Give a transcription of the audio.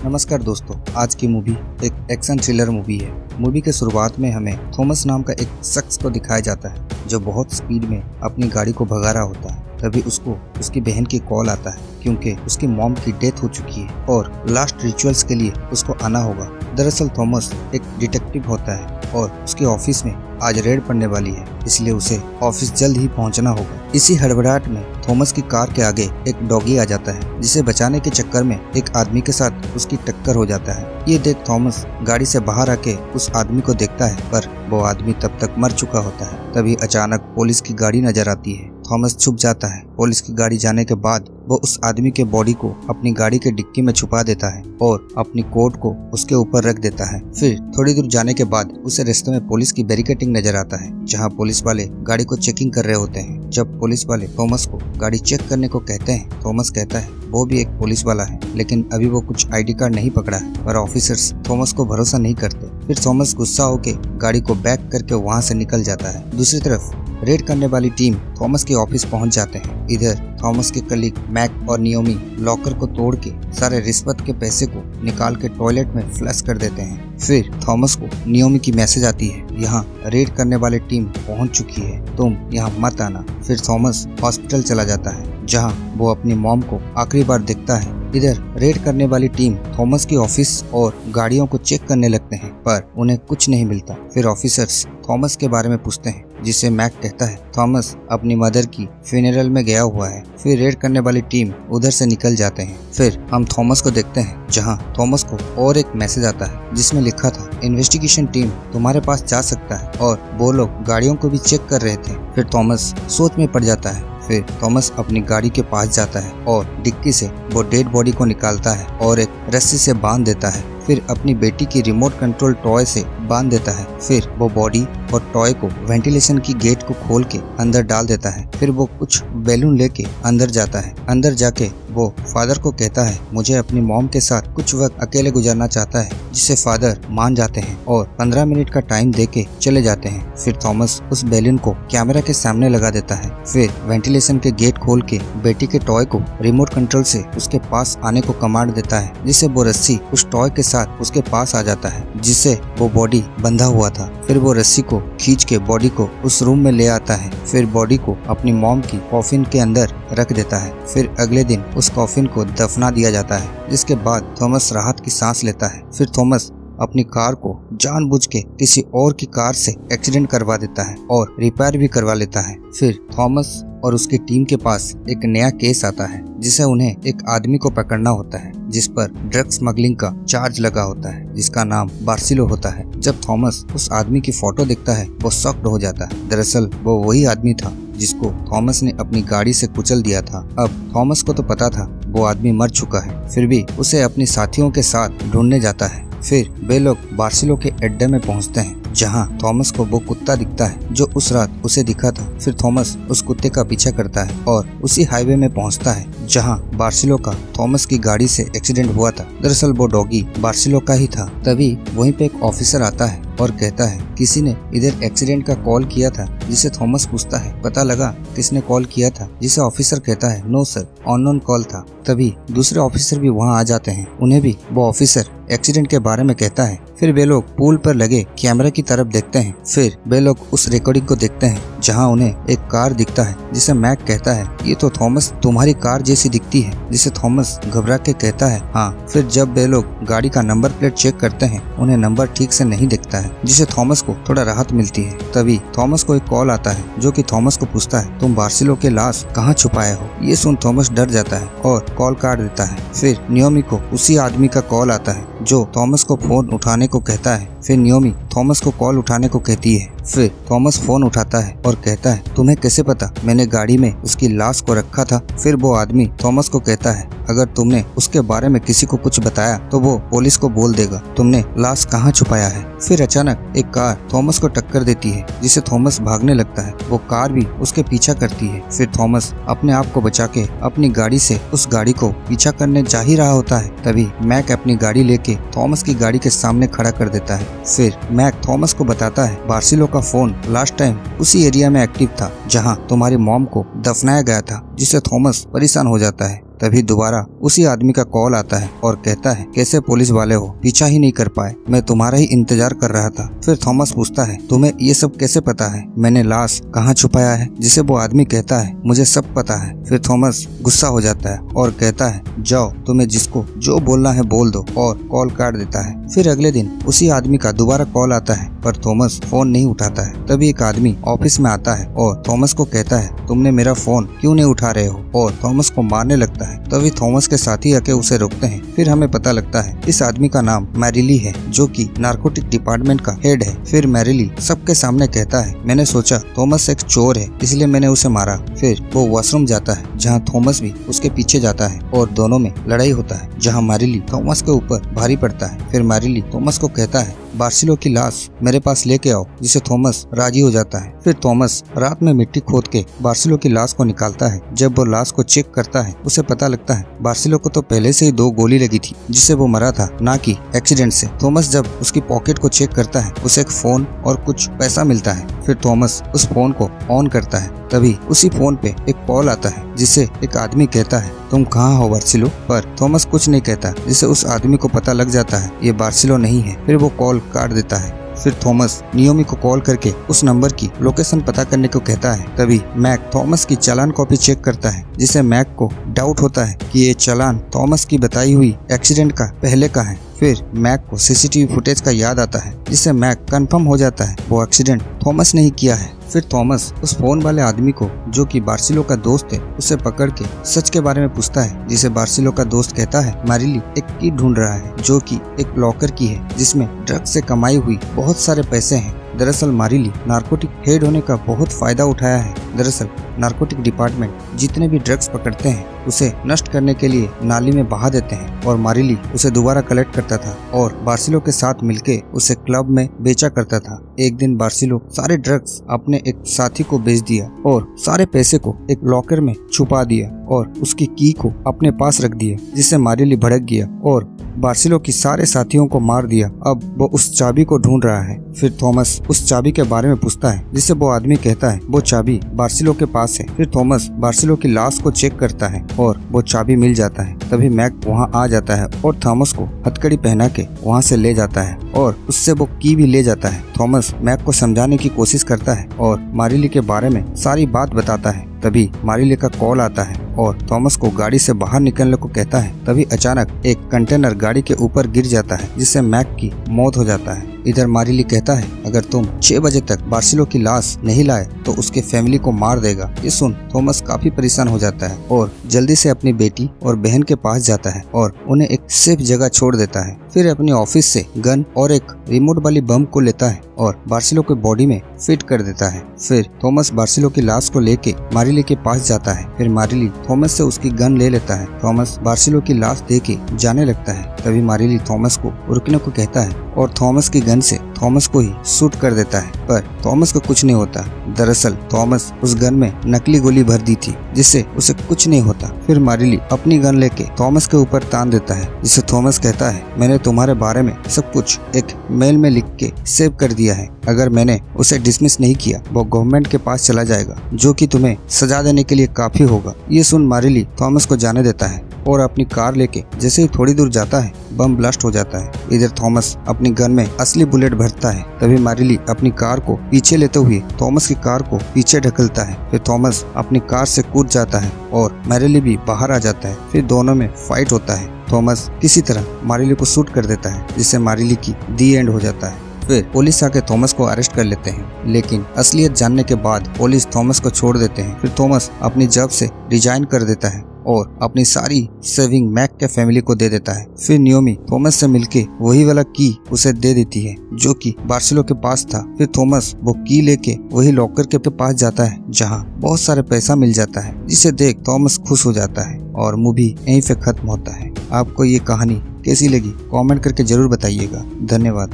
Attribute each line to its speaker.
Speaker 1: नमस्कार दोस्तों, आज की मूवी एक एक्शन थ्रिलर मूवी है। मूवी के शुरुआत में हमें थॉमस नाम का एक शख्स को दिखाया जाता है जो बहुत स्पीड में अपनी गाड़ी को भगा रहा होता है। तभी उसको उसकी बहन की कॉल आता है क्योंकि उसकी मॉम की डेथ हो चुकी है और लास्ट रिचुअल्स के लिए उसको आना होगा। दरअसल थॉमस एक डिटेक्टिव होता है और उसके ऑफिस में आज रेड पड़ने वाली है, इसलिए उसे ऑफिस जल्द ही पहुंचना होगा। इसी हड़बड़ाहट में थॉमस की कार के आगे एक डॉगी आ जाता है, जिसे बचाने के चक्कर में एक आदमी के साथ उसकी टक्कर हो जाता है। ये देख थॉमस गाड़ी से बाहर आके उस आदमी को देखता है, पर वो आदमी तब तक मर चुका होता है। तभी अचानक पुलिस की गाड़ी नजर आती है। थॉमस छुप जाता है। पुलिस की गाड़ी जाने के बाद वो उस आदमी के बॉडी को अपनी गाड़ी के डिक्की में छुपा देता है और अपनी कोट को उसके ऊपर रख देता है। फिर थोड़ी दूर जाने के बाद उसे रास्ते में पुलिस की बैरिकेडिंग नजर आता है, जहां पुलिस वाले गाड़ी को चेकिंग कर रहे होते हैं। जब पुलिस वाले थॉमस को गाड़ी चेक करने को कहते हैं, थॉमस कहता है वो भी एक पुलिस वाला है, लेकिन अभी वो कुछ आईडी कार्ड नहीं पकड़ा है। पर ऑफिसर्स थॉमस को भरोसा नहीं करते। फिर थॉमस गुस्सा होके गाड़ी को बैक करके वहां से निकल जाता है। दूसरी तरफ रेड करने वाली टीम थॉमस के ऑफिस पहुंच जाते हैं। इधर थॉमस के कलीग मैक और नियोमी लॉकर को तोड़ के सारे रिश्वत के पैसे को निकाल के टॉयलेट में फ्लश कर देते हैं। फिर थॉमस को नियोमी की मैसेज आती है, यहाँ रेड करने वाली टीम पहुंच चुकी है, तुम यहाँ मत आना। फिर थॉमस हॉस्पिटल चला जाता है, जहाँ वो अपनी मॉम को आखिरी बार देखता है। इधर रेड करने वाली टीम थॉमस की ऑफिस और गाड़ियों को चेक करने लगते हैं, पर उन्हें कुछ नहीं मिलता। फिर ऑफिसर्स थॉमस के बारे में पूछते हैं, जिसे मैक कहता है थॉमस अपनी मदर की फ्यूनरल में गया हुआ है। फिर रेड करने वाली टीम उधर से निकल जाते हैं। फिर हम थॉमस को देखते हैं, जहां थॉमस को और एक मैसेज आता है जिसमें लिखा था, इन्वेस्टिगेशन टीम तुम्हारे पास जा सकता है, और वो लोग गाड़ियों को भी चेक कर रहे थे। फिर थॉमस सोच में पड़ जाता है। फिर थॉमस अपनी गाड़ी के पास जाता है और डिक्की से वो डेड बॉडी को निकालता है और एक रस्सी से बांध देता है। फिर अपनी बेटी की रिमोट कंट्रोल टॉय से बांध देता है। फिर वो बॉडी और टॉय को वेंटिलेशन की गेट को खोल के अंदर डाल देता है। फिर वो कुछ बैलून लेके अंदर जाता है। अंदर जाके वो फादर को कहता है मुझे अपनी मॉम के साथ कुछ वक्त अकेले गुजारना चाहता है, जिसे फादर मान जाते हैं और 15 मिनट का टाइम देके चले जाते हैं। फिर थॉमस उस बैलून को कैमरा के सामने लगा देता है। फिर वेंटिलेशन के गेट खोल के बेटी के टॉय को रिमोट कंट्रोल से उसके पास आने को कमांड देता है, जिससे वो रस्सी उस टॉय के साथ उसके पास आ जाता है, जिससे वो बॉडी बंधा हुआ था। फिर वो रस्सी को खींच के बॉडी को उस रूम में ले आता है। फिर बॉडी को अपनी मॉम की कॉफिन के अंदर रख देता है। फिर अगले दिन उस कॉफिन को दफना दिया जाता है, जिसके बाद थॉमस राहत की सांस लेता है। फिर थॉमस अपनी कार को जानबूझ के किसी और की कार से एक्सीडेंट करवा देता है और रिपेयर भी करवा लेता है। फिर थॉमस और उसकी टीम के पास एक नया केस आता है, जिसे उन्हें एक आदमी को पकड़ना होता है, जिस पर ड्रग स्मगलिंग का चार्ज लगा होता है, जिसका नाम बार्सिलो होता है। जब थॉमस उस आदमी की फोटो देखता है, वो शॉक्ड हो जाता है। दरअसल वो वही आदमी था जिसको थॉमस ने अपनी गाड़ी से कुचल दिया था। अब थॉमस को तो पता था वो आदमी मर चुका है, फिर भी उसे अपने साथियों के साथ ढूंढने जाता है। फिर वे लोग बार्सिलो के अड्डे में पहुंचते हैं, जहां थॉमस को वो कुत्ता दिखता है जो उस रात उसे दिखा था। फिर थॉमस उस कुत्ते का पीछा करता है और उसी हाईवे में पहुंचता है जहां बार्सिलो का थॉमस की गाड़ी से एक्सीडेंट हुआ था। दरअसल वो डॉगी बार्सिलो का ही था। तभी वहीं पे एक ऑफिसर आता है और कहता है किसी ने इधर एक्सीडेंट का कॉल किया था, जिसे थॉमस पूछता है पता लगा किसने कॉल किया था, जिसे ऑफिसर कहता है नो सर, अननोन कॉल था। तभी दूसरे ऑफिसर भी वहां आ जाते हैं। उन्हें भी वो ऑफिसर एक्सीडेंट के बारे में कहता है। फिर वे लोग पूल पर लगे कैमरा की तरफ देखते हैं। फिर वे लोग उस रिकॉर्डिंग को देखते हैं, जहां उन्हें एक कार दिखता है, जिसे मैक कहता है ये तो थॉमस तुम्हारी कार जैसी दिखती है, जिसे थॉमस घबरा के कहता है हाँ। फिर जब वे लोग गाड़ी का नंबर प्लेट चेक करते हैं, उन्हें नंबर ठीक से नहीं दिखता है, जिसे थॉमस को थोड़ा राहत मिलती है। तभी थॉमस को एक कॉल आता है, जो कि थॉमस को पूछता है तुम बार्सिलो के लाश कहाँ छुपाए हो। ये सुन थॉमस डर जाता है और कॉल काट देता है। फिर नियोमी को उसी आदमी का कॉल आता है जो थॉमस को फोन उठाने को कहता है। फिर नियोमी थॉमस को कॉल उठाने को कहती है। फिर थॉमस फोन उठाता है और कहता है तुम्हें कैसे पता मैंने गाड़ी में उसकी लाश को रखा था। फिर वो आदमी थॉमस को कहता है अगर तुमने उसके बारे में किसी को कुछ बताया तो वो पुलिस को बोल देगा तुमने लाश कहाँ छुपाया है। फिर अचानक एक कार थॉमस को टक्कर देती है, जिसे थॉमस भागने लगता है। वो कार भी उसके पीछा करती है। फिर थॉमस अपने आप को बचा के अपनी गाड़ी से उस गाड़ी को पीछा करने जा ही रहा होता है। तभी मैक अपनी गाड़ी लेके थॉमस की गाड़ी के सामने खड़ा कर देता है। फिर मैक थॉमस को बताता है बार्सिलो का फोन लास्ट टाइम उसी एरिया में एक्टिव था जहां तुम्हारी मॉम को दफनाया गया था, जिससे थॉमस परेशान हो जाता है। तभी दोबारा उसी आदमी का कॉल आता है और कहता है, कैसे पुलिस वाले हो, पीछा ही नहीं कर पाए, मैं तुम्हारा ही इंतजार कर रहा था। फिर थॉमस पूछता है, तुम्हें ये सब कैसे पता है, मैंने लाश कहाँ छुपाया है? जिसे वो आदमी कहता है, मुझे सब पता है। फिर थॉमस गुस्सा हो जाता है और कहता है, जाओ तुम्हें जिसको जो बोलना है बोल दो, और कॉल काट देता है। फिर अगले दिन उसी आदमी का दोबारा कॉल आता है पर थॉमस फोन नहीं उठाता है। तभी एक आदमी ऑफिस में आता है और थॉमस को कहता है, तुमने मेरा फोन क्यों नहीं उठा रहे हो, और थॉमस को मारने लगता है। तभी थॉमस के साथी आके उसे रोकते हैं। फिर हमें पता लगता है इस आदमी का नाम मैरिली है, जो कि नारकोटिक डिपार्टमेंट का हेड है। फिर मैरिली सबके सामने कहता है, मैंने सोचा थॉमस एक चोर है इसलिए मैंने उसे मारा। फिर वो वॉशरूम जाता है जहाँ थॉमस भी उसके पीछे जाता है और दोनों में लड़ाई होता है, जहाँ मैरिली थॉमस के ऊपर भारी पड़ता है। फिर मैरिली थॉमस को कहता है, बार्सिलो की लाश मेरे पास लेके आओ, जिसे थॉमस राजी हो जाता है। फिर थॉमस रात में मिट्टी खोद के बार्सिलो की लाश को निकालता है। जब वो लाश को चेक करता है उसे पता लगता है बार्सिलो को तो पहले से ही 2 गोली लगी थी, जिससे वो मरा था, ना कि एक्सीडेंट से। थॉमस जब उसकी पॉकेट को चेक करता है उसे एक फोन और कुछ पैसा मिलता है। फिर थॉमस उस फोन को ऑन करता है। तभी उसी फोन पे एक कॉल आता है जिसे एक आदमी कहता है, तुम कहाँ हो बार्सिलो? पर थॉमस कुछ नहीं कहता, जिससे उस आदमी को पता लग जाता है ये बार्सिलो नहीं है। फिर वो कॉल काट देता है। फिर थॉमस नियोमी को कॉल करके उस नंबर की लोकेशन पता करने को कहता है। तभी मैक थॉमस की चालान कॉपी चेक करता है, जिससे मैक को डाउट होता है कि ये चालान थॉमस की बताई हुई एक्सीडेंट का पहले का है। फिर मैक को सीसीटीवी फुटेज का याद आता है, जिससे मैक कंफर्म हो जाता है वो एक्सीडेंट थॉमस ने ही किया है। फिर थॉमस उस फोन वाले आदमी को, जो कि बार्सिलो का दोस्त है, उसे पकड़ के सच के बारे में पूछता है, जिसे बार्सिलो का दोस्त कहता है, मैरिली एक की ढूंढ रहा है जो कि एक लॉकर की है, जिसमें ड्रग्स से कमाई हुई बहुत सारे पैसे हैं। दरअसल मैरिली नारकोटिक हेड होने का बहुत फायदा उठाया है। दरअसल नारकोटिक डिपार्टमेंट जितने भी ड्रग्स पकड़ते हैं उसे नष्ट करने के लिए नाली में बहा देते हैं, और मैरिली उसे दोबारा कलेक्ट करता था और बार्सिलो के साथ मिलके उसे क्लब में बेचा करता था। एक दिन बार्सिलो सारे ड्रग्स अपने एक साथी को बेच दिया और सारे पैसे को एक लॉकर में छुपा दिया और उसकी की को अपने पास रख दिया, जिससे मैरिली भड़क गया और बार्सिलो की सारे साथियों को मार दिया। अब वो उस चाबी को ढूंढ रहा है। फिर थॉमस उस चाबी के बारे में पूछता है, जिससे वो आदमी कहता है वो चाबी बार्सिलो के पास है। फिर थॉमस बार्सिलो की लाश को चेक करता है और वो चाबी मिल जाता है। तभी मैक वहाँ आ जाता है और थॉमस को हथकड़ी पहना के वहाँ से ले जाता है और उससे वो की भी ले जाता है। थॉमस मैक को समझाने की कोशिश करता है और मैरिली के बारे में सारी बात बताता है। तभी मैरिली का कॉल आता है और थॉमस को गाड़ी से बाहर निकलने को कहता है। तभी अचानक एक कंटेनर गाड़ी के ऊपर गिर जाता है, जिससे मैक की मौत हो जाता है। इधर मैरिली कहता है, अगर तुम 6 बजे तक बार्सिलो की लाश नहीं लाए तो उसके फैमिली को मार देगा। ये सुन थॉमस काफी परेशान हो जाता है और जल्दी से अपनी बेटी और बहन के पास जाता है और उन्हें एक सेफ जगह छोड़ देता है। फिर अपने ऑफिस से गन और एक रिमोट वाली बम को लेता है और बार्सिलो के बॉडी में फिट कर देता है। फिर थॉमस बार्सिलो की लाश को लेके मैरिली के पास जाता है। फिर मैरिली थॉमस से उसकी गन ले लेता है। थॉमस बार्सिलो की लाश देके जाने लगता है। तभी मैरिली थॉमस को रुकने को कहता है और थॉमस की गन से थॉमस को ही शूट कर देता है, पर थॉमस को कुछ नहीं होता। दरअसल थॉमस उस गन में नकली गोली भर दी थी, जिससे उसे कुछ नहीं होता। फिर मैरिली अपनी गन लेके थॉमस के ऊपर तान देता है, जिससे थॉमस कहता है, मैंने तुम्हारे बारे में सब कुछ एक मेल में लिख के सेव कर दिया है। अगर मैंने उसे डिसमिस नहीं किया वो गवर्नमेंट के पास चला जाएगा, जो कि तुम्हें सजा देने के लिए काफी होगा। ये सुन मैरिली थॉमस को जाने देता है और अपनी कार लेके जैसे ही थोड़ी दूर जाता है बम ब्लास्ट हो जाता है। इधर थॉमस अपनी गन में असली बुलेट भरता है। तभी मैरिली अपनी कार को पीछे लेते हुए थॉमस की कार को पीछे ढकलता है। फिर थॉमस अपनी कार से कूद जाता है और मैरिली भी बाहर आ जाता है। फिर दोनों में फाइट होता है। थॉमस किसी तरह मैरिली को शूट कर देता है, जिससे मैरिली की दी एंड हो जाता है। फिर पुलिस आके थॉमस को अरेस्ट कर लेते हैं, लेकिन असलियत जानने के बाद पुलिस थॉमस को छोड़ देते हैं। फिर थॉमस अपनी जॉब से रिजाइन कर देता है और अपनी सारी सेविंग मैक के फैमिली को दे देता है। फिर नियोमी थॉमस से मिलके वही वाला की उसे दे देती है, जो कि बार्सिलो के पास था। फिर थॉमस वो की लेके वही लॉकर के पास जाता है, जहां बहुत सारे पैसा मिल जाता है, जिसे देख थॉमस खुश हो जाता है और मूवी यहीं पे खत्म होता है। आपको ये कहानी कैसी लगी कमेंट करके जरूर बताइएगा। धन्यवाद।